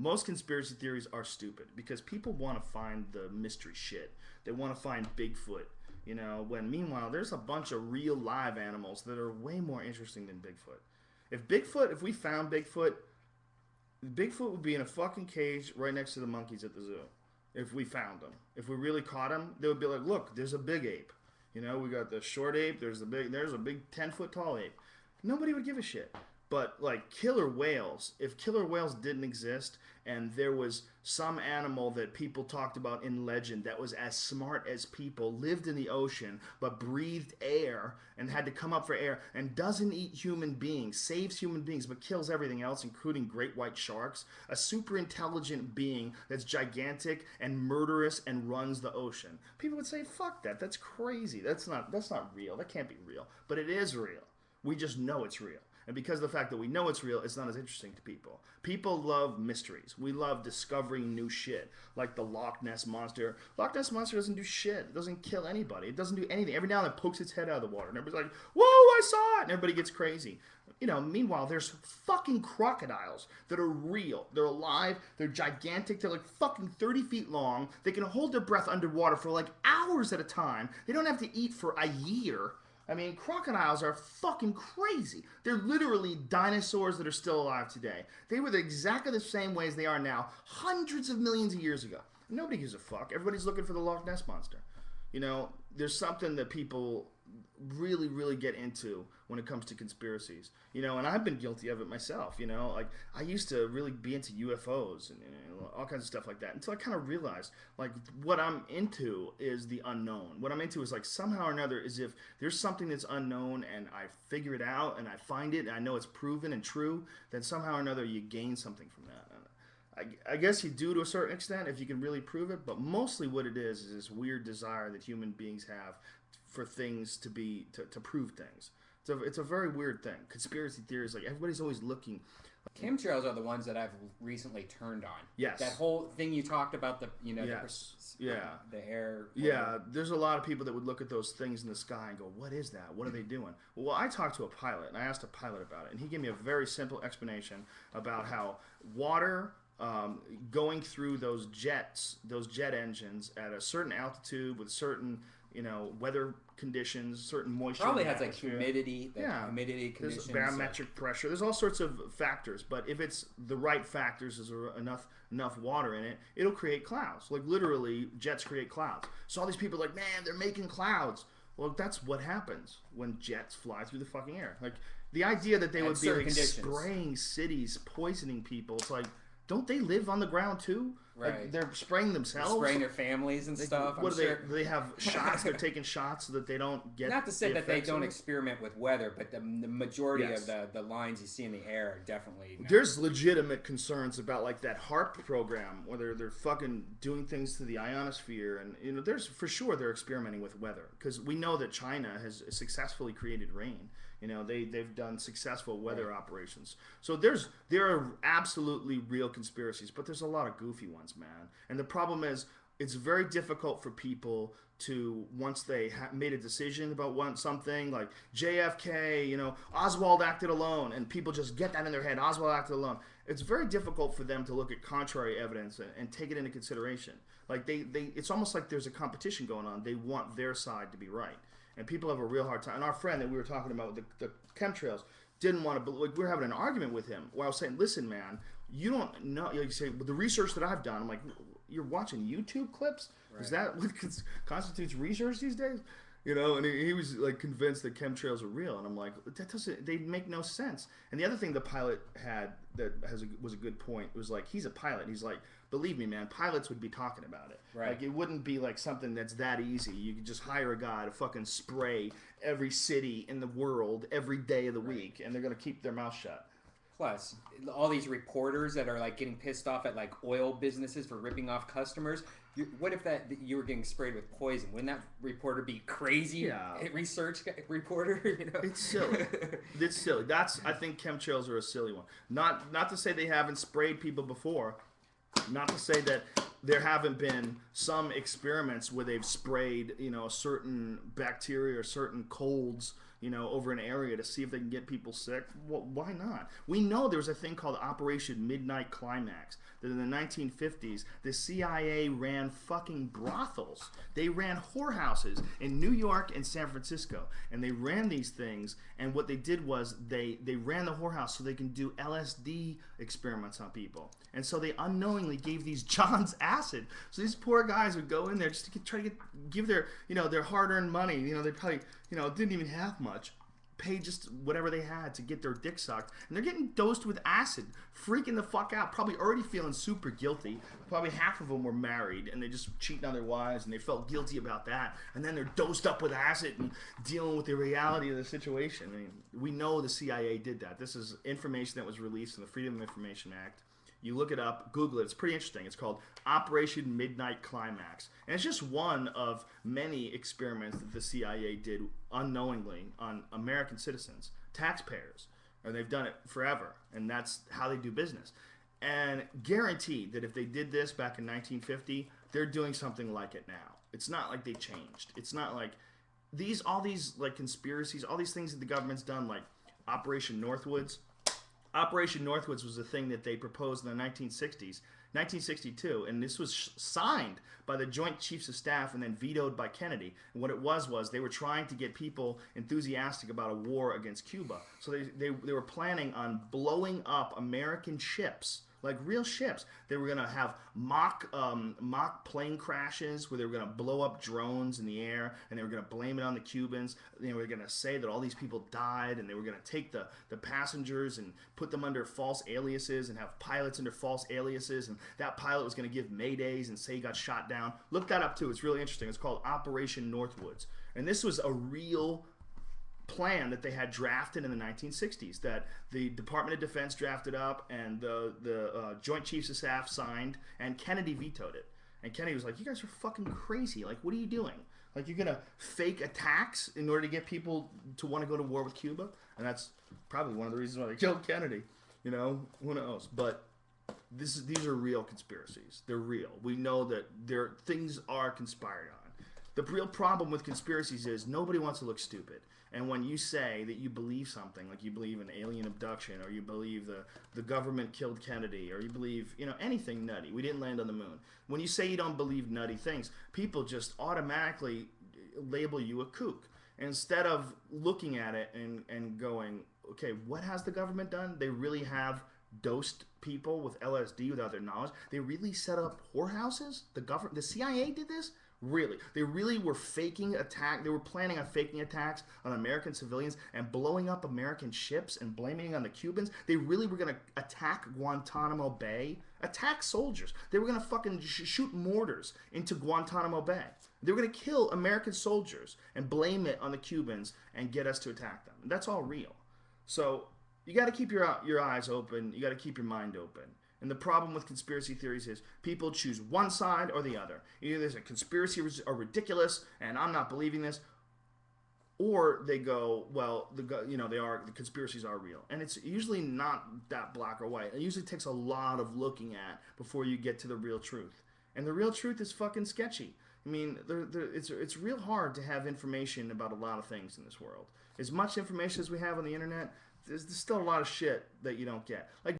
most conspiracy theories are stupid because people want to find the mystery shit. They want to find Bigfoot, you know, when meanwhile there's a bunch of real live animals that are way more interesting than Bigfoot. If we found Bigfoot, Bigfoot would be in a fucking cage right next to the monkeys at the zoo. If we found them, if we really caught them, they would be like, look, there's a big ape. You know, we got the short ape. There's a big 10-foot tall ape. Nobody would give a shit. But like killer whales, if killer whales didn't exist and there was some animal that people talked about in legend that was as smart as people, lived in the ocean but breathed air and had to come up for air and doesn't eat human beings, saves human beings but kills everything else, including great white sharks, a super intelligent being that's gigantic and murderous and runs the ocean. People would say, fuck that, that's crazy, that's not real, that can't be real. But it is real. We just know it's real. And because of the fact that we know it's real, it's not as interesting to people. People love mysteries. We love discovering new shit. Like the Loch Ness Monster. Loch Ness Monster doesn't do shit. It doesn't kill anybody. It doesn't do anything. Every now and then it pokes its head out of the water. And everybody's like, whoa, I saw it! And everybody gets crazy. You know, meanwhile, there's fucking crocodiles that are real. They're alive. They're gigantic. They're like fucking 30 feet long. They can hold their breath underwater for like hours at a time. They don't have to eat for a year. I mean, crocodiles are fucking crazy. They're literally dinosaurs that are still alive today. They were exactly the same way as they are now, hundreds of millions of years ago. Nobody gives a fuck. Everybody's looking for the Loch Ness Monster. You know, there's something that people really, really get into when it comes to conspiracies. You know, and I've been guilty of it myself, you know. Like, I used to really be into UFOs and all kinds of stuff like that until I kind of realized, like, what I'm into is the unknown. What I'm into is, like, somehow or another is if there's something that's unknown and I figure it out and I find it and I know it's proven and true, then somehow or another you gain something from that. I guess you do to a certain extent if you can really prove it, but mostly what it is this weird desire that human beings have for things to prove things. It's a very weird thing. Conspiracy theories, like everybody's always looking. Chemtrails are the ones that I've recently turned on. Yes. That whole thing you talked about, the air. Whatever. Yeah, there's a lot of people that would look at those things in the sky and go, what is that? What are they doing? Well, I talked to a pilot, and I asked a pilot about it, and he gave me a very simple explanation about how water going through those jet engines at a certain altitude with certain, you know, weather conditions, certain moisture. Probably has like humidity. Humidity conditions. There's barometric pressure. There's all sorts of factors, but if it's the right factors, there's enough water in it, it'll create clouds. Like literally, jets create clouds. So all these people are like, man, they're making clouds. Well, that's what happens when jets fly through the fucking air. Like the idea that they would be like spraying cities, poisoning people. It's like, don't they live on the ground too? Right. Like they're spraying themselves. They're spraying their families and stuff. What do they have shots? They're taking shots so that they don't get. Not to say that they don't experiment with weather, but the majority of the lines you see in the air are definitely. There's legitimate concerns about like that HARP program, where they're fucking doing things to the ionosphere, and you know, there's for sure they're experimenting with weather because we know that China has successfully created rain. You know, they've done successful weather operations. So there are absolutely real conspiracies, but there's a lot of goofy ones, man. And the problem is, it's very difficult for people to, once they made a decision about something, like JFK, you know, Oswald acted alone, and people just get that in their head, Oswald acted alone. It's very difficult for them to look at contrary evidence and take it into consideration. Like it's almost like there's a competition going on. They want their side to be right. And people have a real hard time. And our friend that we were talking about, the chemtrails, didn't want to. Like, we were having an argument with him where I was saying, "Listen, man, you don't know." You say, "Well, the research that I've done," I'm like, "You're watching YouTube clips? Right. Is that what constitutes research these days?" You know, and he was like convinced that chemtrails are real, and I'm like, that doesn't. They make no sense. And the other thing the pilot had that was a good point was like, he's a pilot. He's like, believe me, man, pilots would be talking about it. Right. Like, it wouldn't be like something that's that easy. You could just hire a guy to fucking spray every city in the world every day of the week, and they're gonna keep their mouth shut. Plus, all these reporters that are like getting pissed off at like oil businesses for ripping off customers. What if you were getting sprayed with poison? Wouldn't that reporter be crazy? Yeah. Research reporter, you know? It's silly. It's silly. I think chemtrails are a silly one. Not to say they haven't sprayed people before. Not to say that there haven't been some experiments where they've sprayed, you know, certain bacteria or certain colds, over an area to see if they can get people sick. Well, why not? We know there was a thing called Operation Midnight Climax, that in the 1950s, the CIA ran fucking brothels. They ran whorehouses in New York and San Francisco. And they ran these things, and what they did was they ran the whorehouse so they can do LSD experiments on people. And so they unknowingly gave these Johns acid. So these poor guys would go in there just to try to give their, their hard-earned money. They probably, didn't even have much. Pay just whatever they had to get their dick sucked. And they're getting dosed with acid, freaking the fuck out, probably already feeling super guilty. Probably half of them were married and they just cheating on their wives and they felt guilty about that. And then they're dosed up with acid and dealing with the reality of the situation. I mean, we know the CIA did that. This is information that was released in the Freedom of Information Act. You look it up, Google it. It's pretty interesting. It's called Operation Midnight Climax. And it's just one of many experiments that the CIA did unknowingly on American citizens, taxpayers. And they've done it forever. And that's how they do business. And guaranteed that if they did this back in 1950, they're doing something like it now. It's not like they changed. It's not like all these like conspiracies, all these things that the government's done, like Operation Northwoods. Operation Northwoods was a thing that they proposed in the 1960s, 1962, and this was signed by the Joint Chiefs of Staff and then vetoed by Kennedy. And what it was they were trying to get people enthusiastic about a war against Cuba. So they were planning on blowing up American ships, like real ships. They were going to have mock plane crashes where they were going to blow up drones in the air, and they were going to blame it on the Cubans. They were going to say that all these people died, and they were going to take the passengers and put them under false aliases and have pilots under false aliases, and that pilot was going to give maydays and say he got shot down. Look that up too. It's really interesting. It's called Operation Northwoods. And this was a real plan that they had drafted in the 1960s, that the Department of Defense drafted up and the Joint Chiefs of Staff signed, and Kennedy vetoed it. And Kennedy was like, you guys are fucking crazy. Like, what are you doing? Like, you're going to fake attacks in order to get people to want to go to war with Cuba? And that's probably one of the reasons why they killed Kennedy. Who knows? But these are real conspiracies. They're real. We know that things are conspired on. The real problem with conspiracies is nobody wants to look stupid. And when you say that you believe something, like you believe in alien abduction, or you believe the government killed Kennedy, or you believe, anything nutty, we didn't land on the moon. When you say you don't believe nutty things, people just automatically label you a kook. Instead of looking at it and going, okay, what has the government done? They really have dosed people with LSD without their knowledge. They really set up whorehouses? The CIA did this? Really. They really were faking attack. They were planning on faking attacks on American civilians and blowing up American ships and blaming it on the Cubans. They really were going to attack Guantanamo Bay, attack soldiers. They were going to fucking shoot mortars into Guantanamo Bay. They were going to kill American soldiers and blame it on the Cubans and get us to attack them. That's all real. So you got to keep your eyes open. You got to keep your mind open. And the problem with conspiracy theories is people choose one side or the other. Either there's a conspiracy are ridiculous and I'm not believing this, or they go, well, the conspiracies are real. And it's usually not that black or white. It usually takes a lot of looking at before you get to the real truth. And the real truth is fucking sketchy. I mean, it's real hard to have information about a lot of things in this world. As much information as we have on the internet, there's still a lot of shit that you don't get. Like